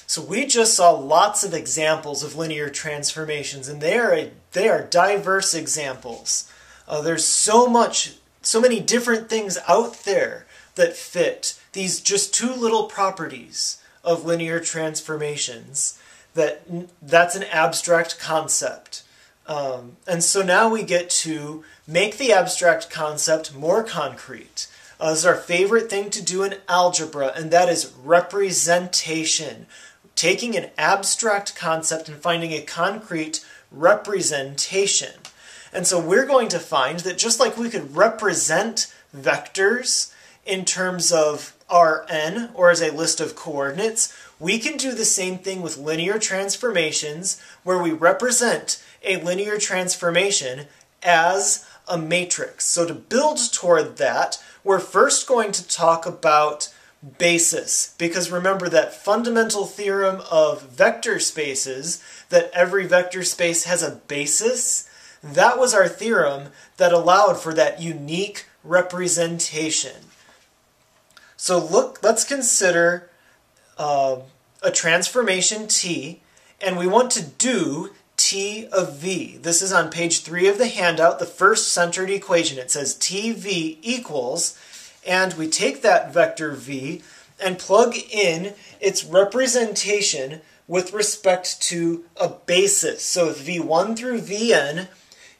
So we just saw lots of examples of linear transformations, and they are diverse examples. There's so many different things out there that fit these just two little properties of linear transformations that's an abstract concept. And so now we get to make the abstract concept more concrete. This is our favorite thing to do in algebra, and that is representation. Taking an abstract concept and finding a concrete representation. And so we're going to find that just like we could represent vectors in terms of Rn, or as a list of coordinates, we can do the same thing with linear transformations, where we represent a linear transformation as a matrix. So to build toward that, we're first going to talk about basis, because remember that fundamental theorem of vector spaces, that every vector space has a basis. That was our theorem that allowed for that unique representation. So let's consider a transformation T, and we want to do T of V. This is on page 3 of the handout, the first centered equation. It says TV equals, and we take that vector V and plug in its representation with respect to a basis. So if V1 through Vn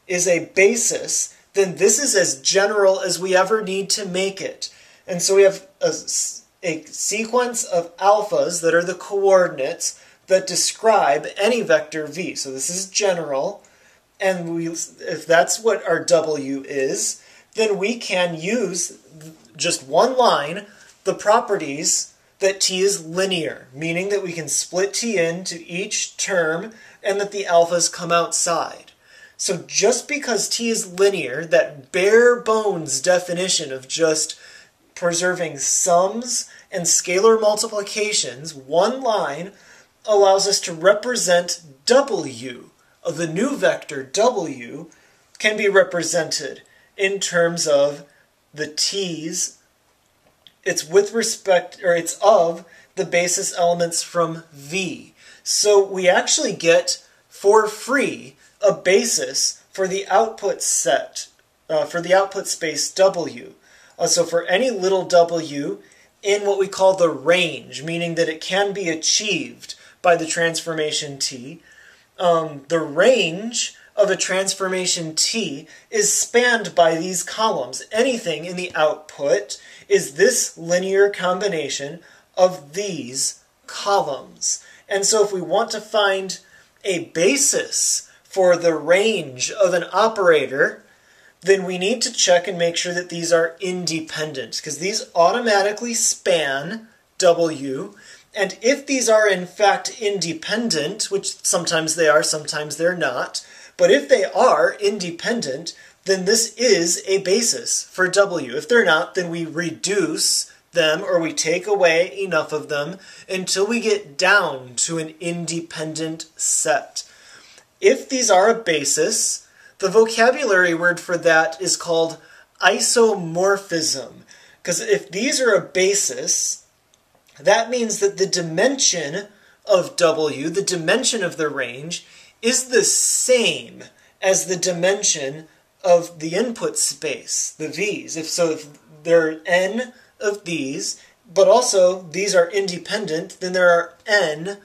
is a basis, then this is as general as we ever need to make it. And so we have a sequence of alphas that are the coordinates that describe any vector V. So this is general, and if that's what our W is, then we can use just one line the properties that T is linear, meaning that we can split T into each term and that the alphas come outside. So just because T is linear, that bare bones definition of just preserving sums and scalar multiplications, one line allows us to represent W. The new vector W can be represented in terms of the T's. It's with respect, or it's of the basis elements from V. So we actually get for free a basis for the output set, for the output space W. So for any little w in what we call the range, meaning that it can be achieved by the transformation T, the range of a transformation T is spanned by these columns. Anything in the output is this linear combination of these columns. And so if we want to find a basis for the range of an operator, then we need to check and make sure that these are independent, because these automatically span W. And if these are in fact independent, which sometimes they are, sometimes they're not, but if they are independent, then this is a basis for W. If they're not, then we reduce them, or we take away enough of them until we get down to an independent set. If these are a basis, the vocabulary word for that is called isomorphism. Because if these are a basis, that means that the dimension of W, the dimension of the range, is the same as the dimension of the input space, the V's. If there are n of these, but also these are independent, then there are n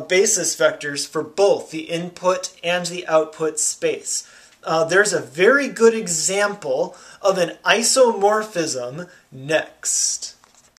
basis vectors for both the input and the output space. There's a very good example of an isomorphism next.